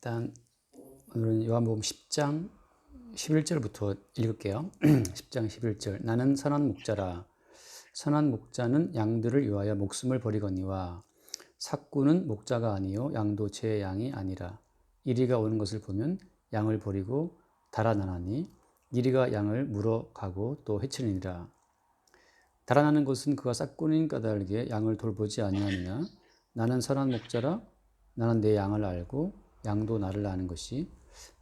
일단 오늘은 요한복음 10장 11절부터 읽을게요. 10장 11절. 나는 선한 목자라. 선한 목자는 양들을 위하여 목숨을 버리거니와 삭구는 목자가 아니요 양도 제 양이 아니라. 이리가 오는 것을 보면 양을 버리고 달아나나니 이리가 양을 물어가고 또 해치느니라. 달아나는 것은 그가 삭구는 까닭에 양을 돌보지 아니하느냐. 나는 선한 목자라. 나는 내 양을 알고 양도 나를 아는 것이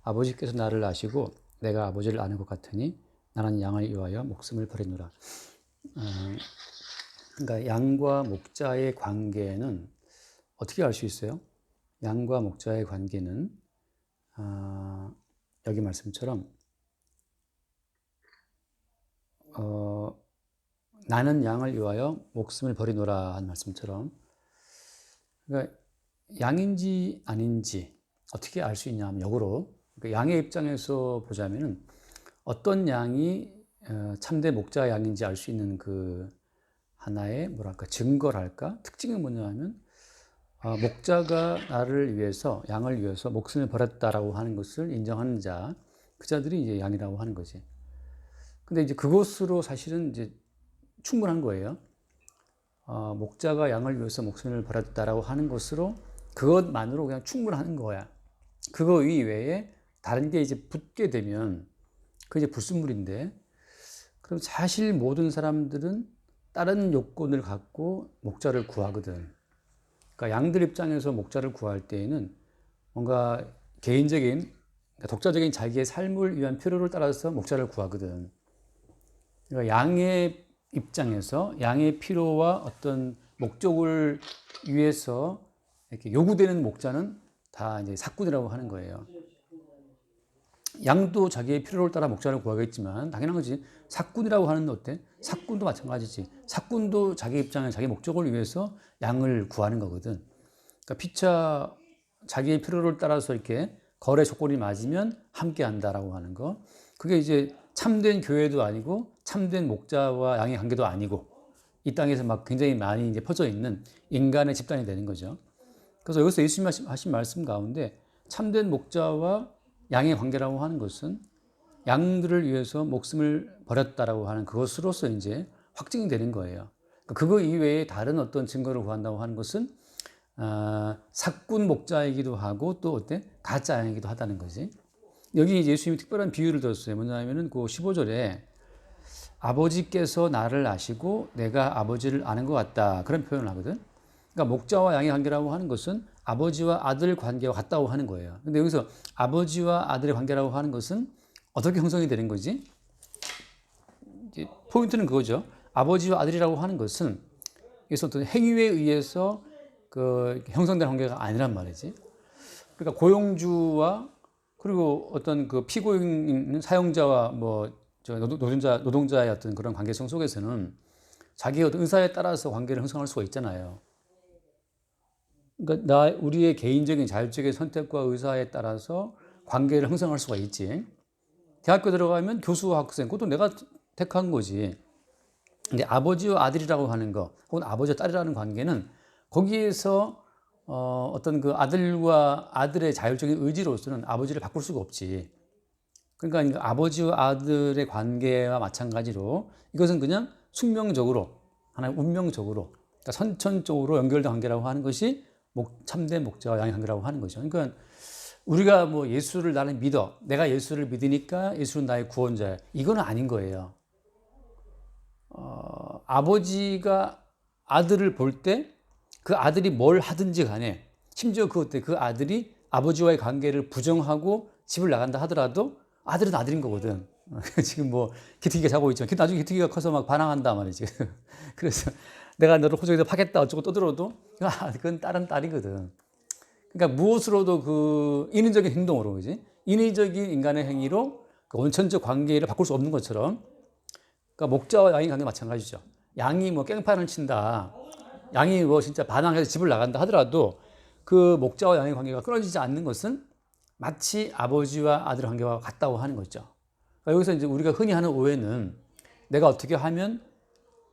아버지께서 나를 아시고 내가 아버지를 아는 것 같으니 나는 양을 위하여 목숨을 버리노라. 그러니까 양과 목자의 관계는 어떻게 알 수 있어요? 양과 목자의 관계는 여기 말씀처럼 나는 양을 위하여 목숨을 버리노라 한 말씀처럼, 그러니까 양인지 아닌지 어떻게 알 수 있냐 하면 역으로, 그러니까 양의 입장에서 보자면은 어떤 양이 참된 목자 양인지 알 수 있는 그 하나의 뭐랄까 증거랄까 특징이 뭐냐 하면 목자가 나를 위해서 양을 위해서 목숨을 버렸다라고 하는 것을 인정하는 자, 그 자들이 이제 양이라고 하는 거지. 근데 이제 그것으로 사실은 이제 충분한 거예요. 목자가 양을 위해서 목숨을 버렸다라고 하는 것으로 그것만으로 그냥 충분한 거야. 그거 이외에 다른 게 이제 붙게 되면 그게 이제 불순물인데, 그럼 사실 모든 사람들은 다른 요건을 갖고 목자를 구하거든. 그러니까 양들 입장에서 목자를 구할 때에는 뭔가 개인적인, 독자적인 자기의 삶을 위한 필요를 따라서 목자를 구하거든. 그러니까 양의 입장에서 양의 필요와 어떤 목적을 위해서 이렇게 요구되는 목자는 다 이제 삭군이라고 하는 거예요. 양도 자기의 필요를 따라 목자를 구하겠지만 당연한 거지. 삭군이라고 하는 어때? 삭군도 마찬가지지. 삭군도 자기 입장에 자기 목적을 위해서 양을 구하는 거거든. 그러니까 피차 자기의 필요를 따라서 이렇게 거래 조건이 맞으면 함께 한다라고 하는 거. 그게 이제 참된 교회도 아니고 참된 목자와 양의 관계도 아니고 이 땅에서 막 굉장히 많이 이제 퍼져 있는 인간의 집단이 되는 거죠. 그래서 여기서 예수님 하신 말씀 가운데 참된 목자와 양의 관계라고 하는 것은 양들을 위해서 목숨을 버렸다라고 하는 그것으로서 이제 확증이 되는 거예요. 그거 이외에 다른 어떤 증거를 구한다고 하는 것은 삭군 목자이기도 하고 또 어때? 가짜 양이기도 하다는 거지. 여기 예수님이 특별한 비유를 들었어요. 뭐냐면은 그 15절에 아버지께서 나를 아시고 내가 아버지를 아는 것 같다, 그런 표현을 하거든. 그러니까 목자와 양의 관계라고 하는 것은 아버지와 아들 관계와 같다고 하는 거예요. 근데 여기서 아버지와 아들의 관계라고 하는 것은 어떻게 형성이 되는 거지? 포인트는 그거죠. 아버지와 아들이라고 하는 것은 여기서 어떤 행위에 의해서 그 형성된 관계가 아니란 말이지. 그러니까 고용주와 그리고 어떤 그 피고인 있는 사용자와 뭐 노동자의 어떤 그런 관계성 속에서는 자기의 어떤 의사에 따라서 관계를 형성할 수가 있잖아요. 그러니까 우리의 개인적인 자율적인 선택과 의사에 따라서 관계를 형성할 수가 있지. 대학교 들어가면 교수와 학생, 그것도 내가 택한 거지. 근데 아버지와 아들이라고 하는 거, 혹은 아버지와 딸이라는 관계는 거기에서 어떤 그 아들과 아들의 자율적인 의지로서는 아버지를 바꿀 수가 없지. 그러니까 아버지와 아들의 관계와 마찬가지로 이것은 그냥 숙명적으로, 하나의 운명적으로, 그러니까 선천적으로 연결된 관계라고 하는 것이 참된 목자와 양의 관계라고 하는 거죠. 그러니까 우리가 뭐 예수를 나는 믿어, 내가 예수를 믿으니까 예수는 나의 구원자야, 이건 아닌 거예요. 아버지가 아들을 볼 때 그 아들이 뭘 하든지 간에, 심지어 그 아들이 아버지와의 관계를 부정하고 집을 나간다 하더라도 아들은 아들인 거거든. 지금 뭐 기특이가 자고 있지만 나중에 기특이가 커서 막 반항한단 말이지. 그래서 내가 너를 호적에서 파겠다 어쩌고 떠들어도 그건 딸은 딸이거든. 그러니까 무엇으로도 그 인위적인 행동으로, 그지? 인위적인 인간의 행위로 그 원천적 관계를 바꿀 수 없는 것처럼, 그러니까 목자와 양의 관계 마찬가지죠. 양이 뭐 깽판을 친다, 양이 뭐 진짜 반항해서 집을 나간다 하더라도 그 목자와 양의 관계가 끊어지지 않는 것은 마치 아버지와 아들의 관계와 같다고 하는 거죠. 그러니까 여기서 이제 우리가 흔히 하는 오해는 내가 어떻게 하면,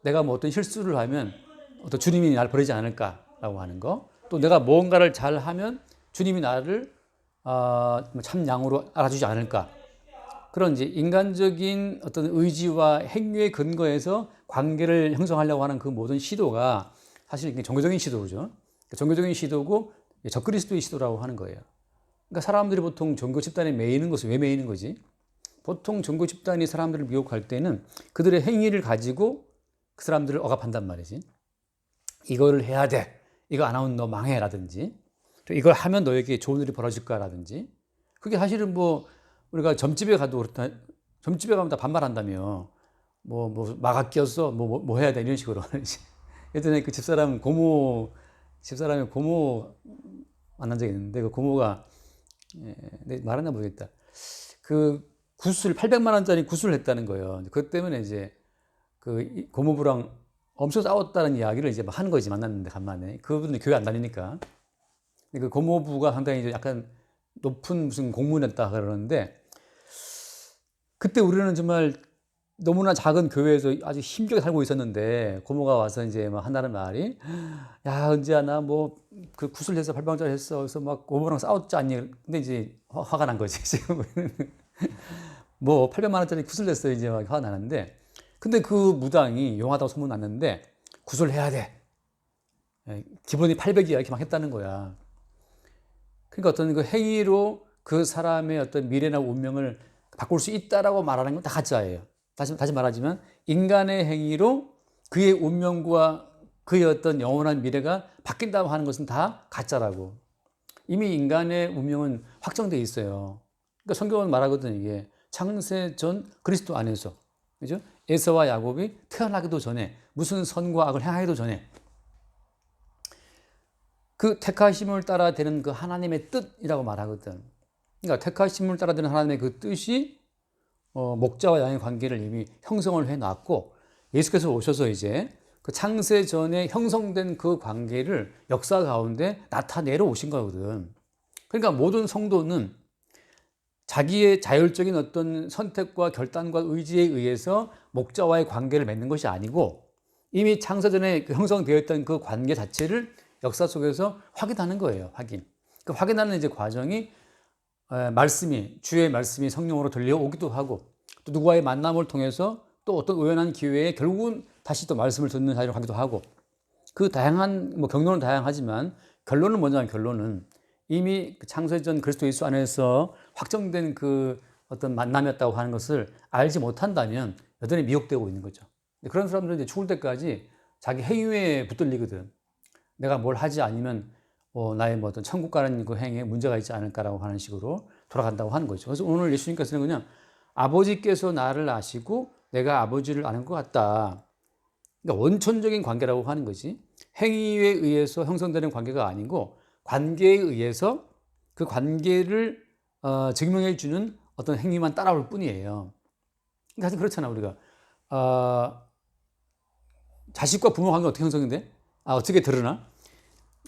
내가 뭐 어떤 실수를 하면 어떤 주님이 나를 버리지 않을까라고 하는 거, 또 내가 무언가를 잘 하면 주님이 나를 참 양으로 알아주지 않을까. 그런 이제 인간적인 어떤 의지와 행위의 근거에서 관계를 형성하려고 하는 그 모든 시도가 사실 이게 종교적인 시도죠. 종교적인 시도고 적그리스도의 시도라고 하는 거예요. 그러니까 사람들이 보통 종교 집단에 매이는 것은 왜 매이는 거지? 보통 종교 집단이 사람들을 미혹할 때는 그들의 행위를 가지고 그 사람들을 억압한단 말이지. 이거를 해야 돼. 이거 안 하면 너 망해. 라든지. 또 이걸 하면 너에게 좋은 일이 벌어질 거야. 라든지. 그게 사실은 뭐 우리가 점집에 가도 그렇다. 점집에 가면 다 반말한다며. 뭐 마가 끼었어. 뭐 해야 돼. 이런 식으로. 예전에 그 집사람의 고모 만난 적이 있는데 그 고모가 말하나 모르겠다. 그 구슬 800만 원짜리 구슬을 했다는 거예요. 그것 때문에 이제 그 고모부랑 엄청 싸웠다는 이야기를 이제 막 하는 거지. 만났는데 간만에 그분은 교회 안 다니니까. 그 고모부가 상당히 이제 약간 높은 무슨 공무원이었다 그러는데 그때 우리는 정말 너무나 작은 교회에서 아주 힘들게 살고 있었는데 고모가 와서 이제 막 한다는 말이 야 은지야 나 뭐 그 구슬해서 발방자를 했어. 그래서 막 고모랑 싸웠지 않니? 근데 이제 화가 난 거지 지금. 뭐 800만 원짜리 구슬 냈어요. 이제 막 화가 나는데 근데 그 무당이 용하다고 소문 났는데 구슬해야 돼. 기본이 800이야 이렇게 막 했다는 거야. 그러니까 어떤 그 행위로 그 사람의 어떤 미래나 운명을 바꿀 수 있다라고 말하는 건 다 가짜예요. 다시 말하지만 인간의 행위로 그의 운명과 그의 어떤 영원한 미래가 바뀐다고 하는 것은 다 가짜라고. 이미 인간의 운명은 확정되어 있어요. 그러니까 성경은 말하거든 이게 창세 전 그리스도 안에서 그죠? 에서와 야곱이 태어나기도 전에 무슨 선과 악을 행하기도 전에 그 택하심을 따라 되는 그 하나님의 뜻이라고 말하거든. 그러니까 택하심을 따라 되는 하나님의 그 뜻이 목자와 양의 관계를 이미 형성을 해놨고 예수께서 오셔서 이제 그 창세 전에 형성된 그 관계를 역사 가운데 나타내러 오신 거거든. 그러니까 모든 성도는 자기의 자율적인 어떤 선택과 결단과 의지에 의해서 목자와의 관계를 맺는 것이 아니고 이미 창세 전에 형성되어 있던 그 관계 자체를 역사 속에서 확인하는 거예요. 그 확인하는 이제 과정이 주의 말씀이 성령으로 들려오기도 하고 또 누구와의 만남을 통해서 또 어떤 우연한 기회에 결국은 다시 또 말씀을 듣는 자리로 가기도 하고 그 다양한 경로는 다양하지만 결론은 이미 창세전 그리스도 예수 안에서 확정된 그 어떤 만남이었다고 하는 것을 알지 못한다면 여전히 미혹되고 있는 거죠. 그런 사람들은 이제 죽을 때까지 자기 행위에 붙들리거든. 내가 뭘 하지 않으면 나의 뭐 어떤 천국 가는 그 행위에 문제가 있지 않을까라고 하는 식으로 돌아간다고 하는 거죠. 그래서 오늘 예수님께서는 그냥 아버지께서 나를 아시고 내가 아버지를 아는 것 같다. 그러니까 원천적인 관계라고 하는 거지. 행위에 의해서 형성되는 관계가 아니고 관계에 의해서 그 관계를 증명해 주는 어떤 행위만 따라올 뿐이에요. 사실 그렇잖아 우리가 자식과 부모 관계가 어떻게 형성돼? 어떻게 드러나?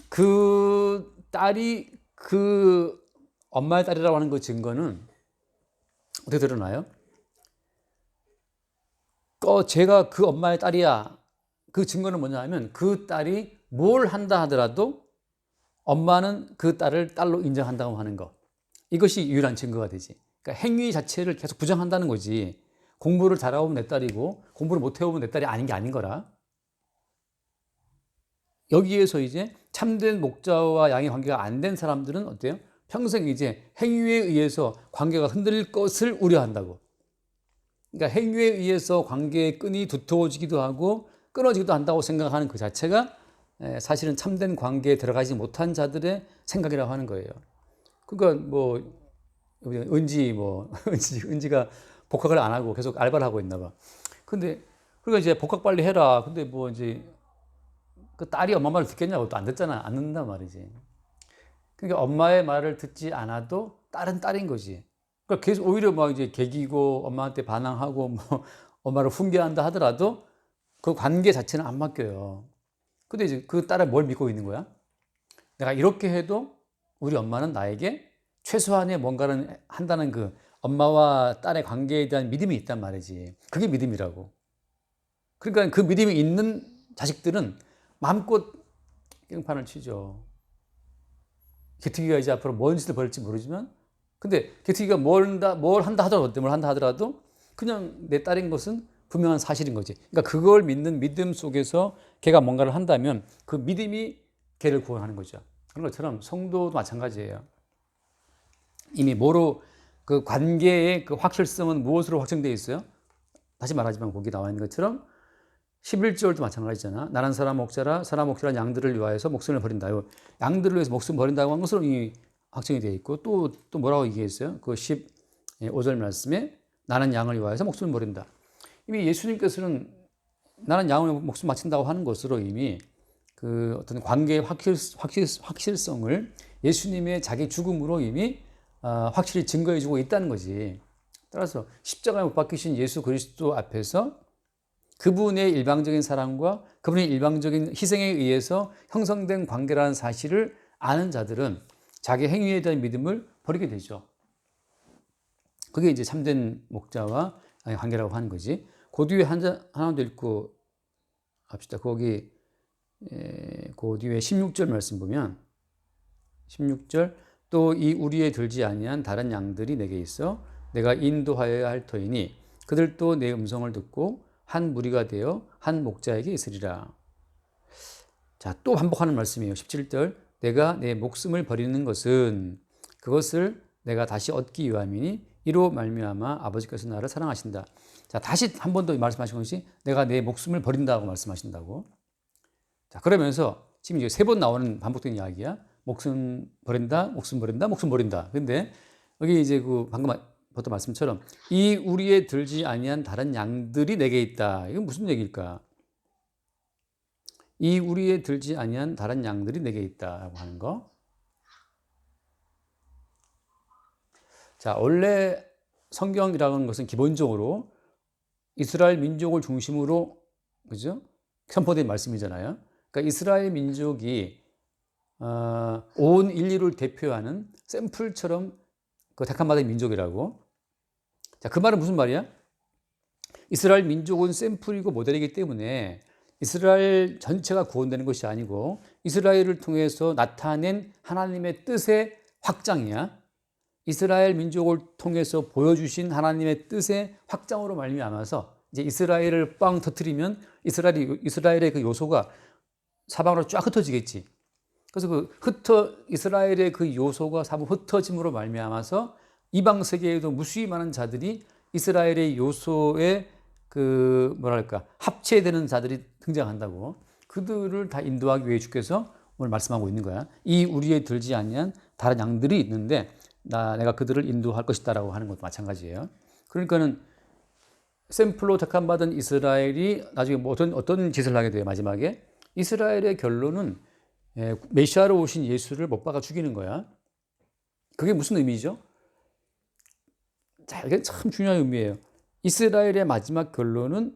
그 딸이 그 엄마의 딸이라고 하는 그 증거는 어떻게 드러나요? 제가 그 엄마의 딸이야. 그 증거는 뭐냐 하면 그 딸이 뭘 한다 하더라도 엄마는 그 딸을 딸로 인정한다고 하는 거. 이것이 유일한 증거가 되지. 그러니까 행위 자체를 계속 부정한다는 거지. 공부를 잘하면 내 딸이고 공부를 못해오면 내 딸이 아닌 게 아닌 거라. 여기에서 이제 참된 목자와 양의 관계가 안 된 사람들은 어때요? 평생 이제 행위에 의해서 관계가 흔들릴 것을 우려한다고. 그러니까 행위에 의해서 관계의 끈이 두터워지기도 하고 끊어지기도 한다고 생각하는 그 자체가 사실은 참된 관계에 들어가지 못한 자들의 생각이라고 하는 거예요. 그러니까 은지가 복학을 안 하고 계속 알바를 하고 있나 봐. 근데 그러니까 이제 복학 빨리 해라. 근데 이제 그 딸이 엄마 말을 듣겠냐고 또 안 듣잖아. 안 듣는단 말이지. 그러니까 엄마의 말을 듣지 않아도 딸은 딸인 거지. 그러니까 계속 오히려 이제 개기고 엄마한테 반항하고 엄마를 훈계한다 하더라도 그 관계 자체는 안 맡겨요. 근데 이제 그 딸을 뭘 믿고 있는 거야? 내가 이렇게 해도 우리 엄마는 나에게 최소한의 뭔가를 한다는 그 엄마와 딸의 관계에 대한 믿음이 있단 말이지. 그게 믿음이라고. 그러니까 그 믿음이 있는 자식들은 마음껏 깽판을 치죠. 개특이가 이제 앞으로 뭔 짓을 벌일지 모르지만, 근데 개특이가 뭘 한다 하더라도 그냥 내 딸인 것은 분명한 사실인 거지. 그러니까 그걸 믿는 믿음 속에서 걔가 뭔가를 한다면 그 믿음이 걔를 구원하는 거죠. 그런 것처럼 성도도 마찬가지예요. 이미 뭐로 그 관계의 그 확실성은 무엇으로 확정되어 있어요? 다시 말하지만 거기 나와 있는 것처럼 11절도 마찬가지잖아. 나는 사람 목자라 사람 목자란 양들을 위하여서 목숨을 버린다. 양들을 위해서 목숨 버린다고 한 것으로 이미 확정이 되어 있고, 또 뭐라고 얘기했어요? 그 15절 말씀에 나는 양을 위하여서 목숨을 버린다. 이미 예수님께서는 나는 양을 목숨 바친다고 하는 것으로 이미 그 어떤 관계의 확실성을 예수님의 자기 죽음으로 이미 확실히 증거해주고 있다는 거지. 따라서 십자가에 못 박히신 예수 그리스도 앞에서 그분의 일방적인 사랑과 그분의 일방적인 희생에 의해서 형성된 관계라는 사실을 아는 자들은 자기 행위에 대한 믿음을 버리게 되죠. 그게 이제 참된 목자와 관계라고 하는 거지. 그 뒤에 하나 더 읽고 합시다. 거기 그 뒤에 16절 말씀 보면 16절 또 이 우리에 들지 아니한 다른 양들이 내게 있어 내가 인도하여야 할 터이니 그들도 내 음성을 듣고 한 무리가 되어 한 목자에게 있으리라. 자, 또 반복하는 말씀이에요. 17절 내가 내 목숨을 버리는 것은 그것을 내가 다시 얻기 위함이니 이로 말미암아 아버지께서 나를 사랑하신다. 자, 다시 한 번 더 말씀하신 것이 내가 내 목숨을 버린다고 말씀하신다고. 자, 그러면서 지금 이제 3번 나오는 반복된 이야기야. 목숨 버린다, 목숨 버린다, 목숨 버린다. 근데 여기 이제 그 방금 보던 말씀처럼 이 우리에 들지 아니한 다른 양들이 내게 있다. 이건 무슨 얘기일까? 이 우리에 들지 아니한 다른 양들이 내게 있다라고 하는 거. 자, 원래 성경이라는 것은 기본적으로 이스라엘 민족을 중심으로, 그죠? 선포된 말씀이잖아요. 그러니까 이스라엘 민족이 온 인류를 대표하는 샘플처럼 그 택함받은 민족이라고. 자, 그 말은 무슨 말이야? 이스라엘 민족은 샘플이고 모델이기 때문에 이스라엘 전체가 구원되는 것이 아니고 이스라엘을 통해서 나타낸 하나님의 뜻의 확장이야. 이스라엘 민족을 통해서 보여주신 하나님의 뜻의 확장으로 말미암아서 이제 이스라엘을 빵 터뜨리면 이스라엘의 그 요소가 사방으로 쫙 흩어지겠지. 그래서 이스라엘의 그 요소가 사방 흩어짐으로 말미암아서 이방 세계에도 무수히 많은 자들이 이스라엘의 요소에 그 뭐랄까 합체되는 자들이 등장한다고. 그들을 다 인도하기 위해 주께서 오늘 말씀하고 있는 거야. 이 우리에 들지 아니한 다른 양들이 있는데 내가 그들을 인도할 것이다라고 하는 것도 마찬가지예요. 그러니까는 샘플로 택함받은 이스라엘이 나중에 뭐 어떤 짓을 하게 돼요? 마지막에 이스라엘의 결론은 메시아로 오신 예수를 못 박아 죽이는 거야. 그게 무슨 의미죠? 자, 이게 참 중요한 의미예요. 이스라엘의 마지막 결론은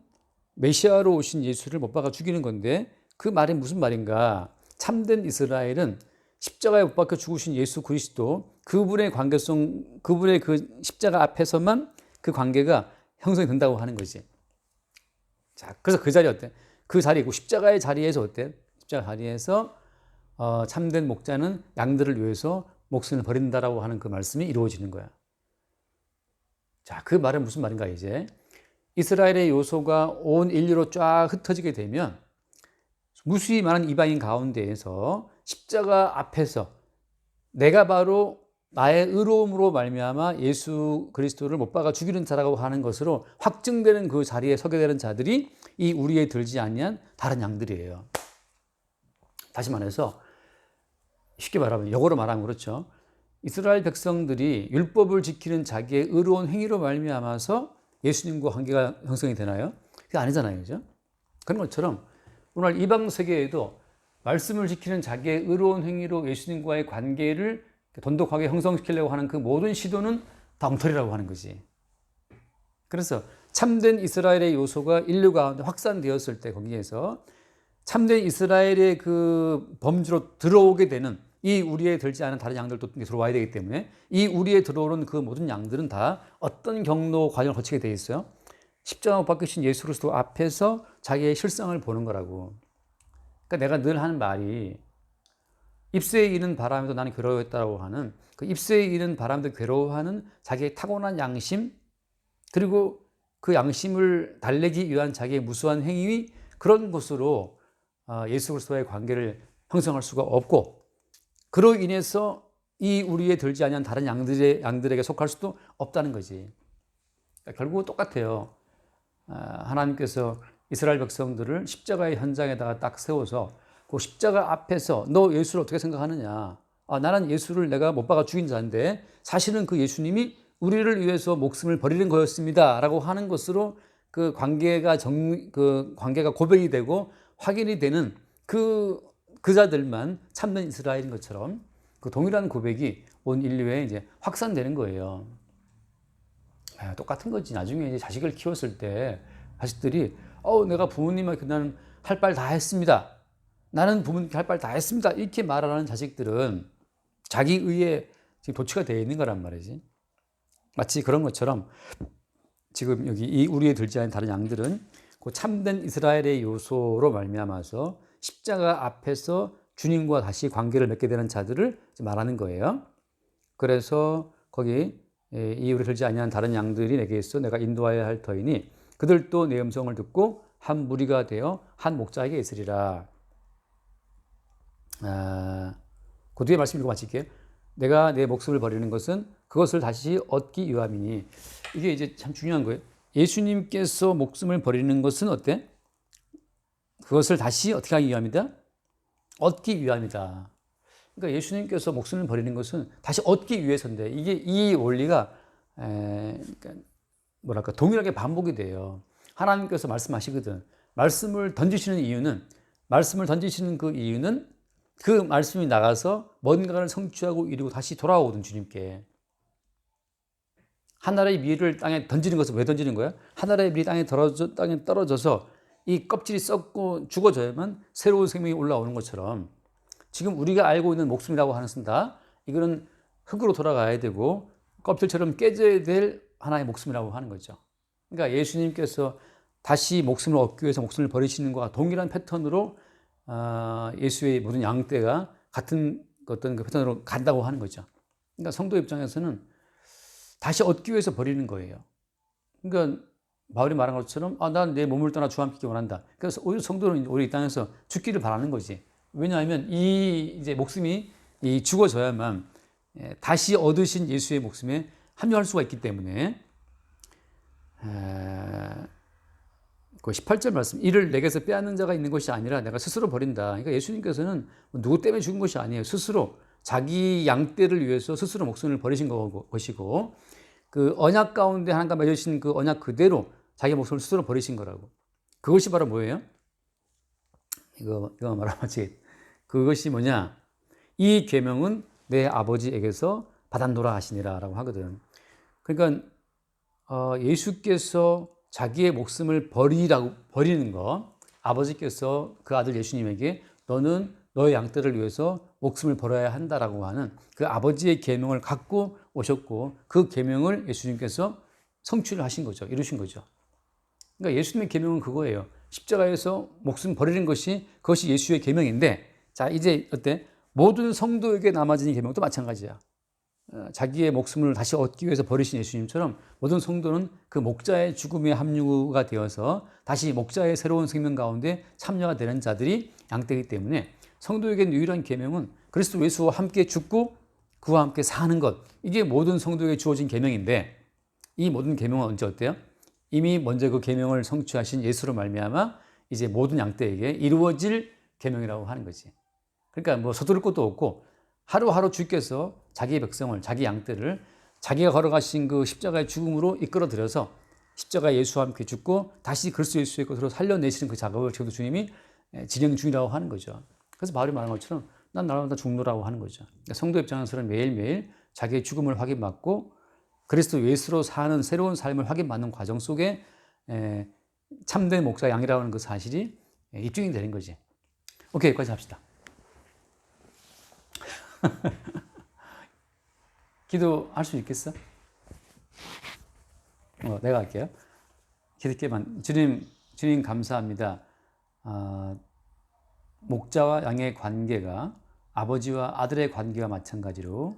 메시아로 오신 예수를 못 박아 죽이는 건데 그 말이 무슨 말인가? 참된 이스라엘은 십자가에 못 박혀 죽으신 예수 그리스도 그분의 관계성, 그분의 그 십자가 앞에서만 그 관계가 형성이 된다고 하는 거지. 자, 그래서 그 자리 어때? 그 자리, 십자가의 자리에서 어때? 십자가 자리에서 참된 목자는 양들을 위해서 목숨을 버린다라고 하는 그 말씀이 이루어지는 거야. 자, 그 말은 무슨 말인가 이제? 이스라엘의 요소가 온 인류로 쫙 흩어지게 되면 무수히 많은 이방인 가운데에서 십자가 앞에서 내가 바로 나의 의로움으로 말미암아 예수 그리스도를 못 박아 죽이는 자라고 하는 것으로 확증되는 그 자리에 서게 되는 자들이 이 우리에 들지 아니한 다른 양들이에요. 다시 말해서 쉽게 말하면 역으로 말하면 그렇죠. 이스라엘 백성들이 율법을 지키는 자기의 의로운 행위로 말미암아서 예수님과 관계가 형성이 되나요? 그게 아니잖아요, 그죠? 그런 것처럼 오늘 이방 세계에도 말씀을 지키는 자기의 의로운 행위로 예수님과의 관계를 돈독하게 형성시키려고 하는 그 모든 시도는 다 엉터리라고 하는 거지. 그래서 참된 이스라엘의 요소가 인류 가운데 확산되었을 때 거기에서 참된 이스라엘의 그 범주로 들어오게 되는 이 우리에 들지 않은 다른 양들도 들어와야 되기 때문에 이 우리에 들어오는 그 모든 양들은 다 어떤 경로 과정을 거치게 돼 있어요. 십자가 못 박히신 예수 그리스도 앞에서 자기의 실상을 보는 거라고. 그러니까 내가 늘 하는 말이 입새에 이는 바람에도 나는 괴로워했다라고 하는 그 입새에 이는 바람도 괴로워하는 자기의 타고난 양심, 그리고 그 양심을 달래기 위한 자기의 무수한 행위, 그런 것으로 예수 그리스도와의 관계를 형성할 수가 없고, 그로 인해서 이 우리에 들지 아니한 다른 양들에게 속할 수도 없다는 거지. 그러니까 결국은 똑같아요. 하나님께서 이스라엘 백성들을 십자가의 현장에다가 딱 세워서 그 십자가 앞에서 너 예수를 어떻게 생각하느냐? 나는 예수를 내가 못 박아 죽인 자인데 사실은 그 예수님이 우리를 위해서 목숨을 버리는 거였습니다. 라고 하는 것으로 그 관계가 고백이 되고 확인이 되는 그자들만 참된 이스라엘인 것처럼 그 동일한 고백이 온 인류에 이제 확산되는 거예요. 똑같은 거지. 나중에 이제 자식을 키웠을 때 자식들이 내가 부모님한테 나는 할 말 다 했습니다. 나는 부모님께 할 말 다 했습니다. 이렇게 말하는 자식들은 자기 의에 지금 도취가 되어 있는 거란 말이지. 마치 그런 것처럼 지금 여기 이 우리에 들지 않은 다른 양들은 그 참된 이스라엘의 요소로 말미암아서 십자가 앞에서 주님과 다시 관계를 맺게 되는 자들을 말하는 거예요. 그래서 거기 이 우리 들지 아니한 다른 양들이 내게 있어 내가 인도하여야 할 터이니 그들도 내 음성을 듣고 한 무리가 되어 한 목자에게 있으리라. 그 뒤에 말씀 읽고 마칠게요. 내가 내 목숨을 버리는 것은 그것을 다시 얻기 위함이니. 이게 이제 참 중요한 거예요. 예수님께서 목숨을 버리는 것은 어때? 그것을 다시 어떻게 하기 위함이다? 얻기 위함이다. 그러니까 예수님께서 목숨을 버리는 것은 다시 얻기 위해서인데, 이게 이 원리가 그러니까 뭐랄까 동일하게 반복이 돼요. 하나님께서 말씀하시거든. 말씀을 던지시는 그 이유는 그 말씀이 나가서 뭔가를 성취하고 이루고 다시 돌아오거든, 주님께. 하늘의 밀을 땅에 던지는 것은 왜 던지는 거야? 하늘의 밀이 땅에 떨어져서 이 껍질이 썩고 죽어져야만 새로운 생명이 올라오는 것처럼 지금 우리가 알고 있는 목숨이라고 하는 것은 이거는 흙으로 돌아가야 되고 껍질처럼 깨져야 될 하나의 목숨이라고 하는 거죠. 그러니까 예수님께서 다시 목숨을 얻기 위해서 목숨을 버리시는 것과 동일한 패턴으로 예수의 모든 양떼가 같은 어떤 그 패턴으로 간다고 하는 거죠. 그러니까 성도 입장에서는 다시 얻기 위해서 버리는 거예요. 그러니까 바울이 말한 것처럼 난 내 몸을 떠나 주와 함께 있기 원한다. 그래서 오히려 성도는 우리 이 땅에서 죽기를 바라는 거지. 왜냐하면 이 이제 목숨이 죽어져야만 다시 얻으신 예수의 목숨에 합류할 수가 있기 때문에. 그 18절 말씀, 이를 내게서 빼앗는 자가 있는 것이 아니라 내가 스스로 버린다. 그러니까 예수님께서는 누구 때문에 죽은 것이 아니에요. 스스로 자기 양떼를 위해서 스스로 목숨을 버리신 것이고, 그 언약 가운데 하나님과 맺으신 그 언약 그대로 자기 목숨을 스스로 버리신 거라고. 그것이 바로 뭐예요? 이거 말하면 그것이 뭐냐? 이 계명은 내 아버지에게서 받았노라 하시니라라고 하거든. 그러니까 예수께서 자기의 목숨을 버리는 거, 아버지께서 그 아들 예수님에게 너는 너의 양떼를 위해서 목숨을 버려야 한다라고 하는 그 아버지의 계명을 갖고 오셨고, 그 계명을 예수님께서 성취를 하신 거죠. 이루신 거죠. 그러니까 예수님의 계명은 그거예요. 십자가에서 목숨 버리는 그것이 예수의 계명인데, 자 이제 어때? 모든 성도에게 남아진 이 계명도 마찬가지야. 자기의 목숨을 다시 얻기 위해서 버리신 예수님처럼 모든 성도는 그 목자의 죽음에 합류가 되어서 다시 목자의 새로운 생명 가운데 참여가 되는 자들이 양떼이기 때문에 성도에게 유일한 계명은 그리스도 예수와 함께 죽고 그와 함께 사는 것, 이게 모든 성도에게 주어진 계명인데, 이 모든 계명은 언제 어때요? 이미 먼저 그 계명을 성취하신 예수로 말미암아 이제 모든 양떼에게 이루어질 계명이라고 하는 거지. 그러니까 뭐 서두를 것도 없고 하루하루 주께서 자기의 백성을, 자기 양떼를 자기가 걸어가신 그 십자가의 죽음으로 이끌어들여서 십자가 예수와 함께 죽고 다시 그리스도 예수의 것으로 살려내시는 그 작업을 지금도 주님이 진행 중이라고 하는 거죠. 그래서 바울이 말한 것처럼 난 날마다 죽노라고 하는 거죠. 그러니까 성도 입장에서는 매일매일 자기의 죽음을 확인받고 그리스도 예수로 사는 새로운 삶을 확인받는 과정 속에 참된 목자 양이라는 그 사실이 입증이 되는 거지. 오케이, 여기까지 합시다. 기도할 수 있겠어? 내가 할게요. 기도께만. 주님 감사합니다. 목자와 양의 관계가 아버지와 아들의 관계와 마찬가지로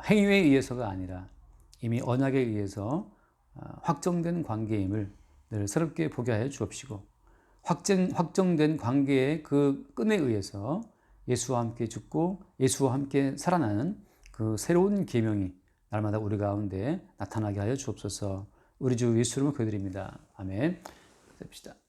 행위에 의해서가 아니라 이미 언약에 의해서 확정된 관계임을 늘 새롭게 보게 하여 주옵시고, 확정된 관계의 그 끈에 의해서 예수와 함께 죽고 예수와 함께 살아나는 그 새로운 계명이 날마다 우리 가운데 나타나게 하여 주옵소서. 우리 주 예수 이름으로 기도드립니다. 아멘. 기도합시다.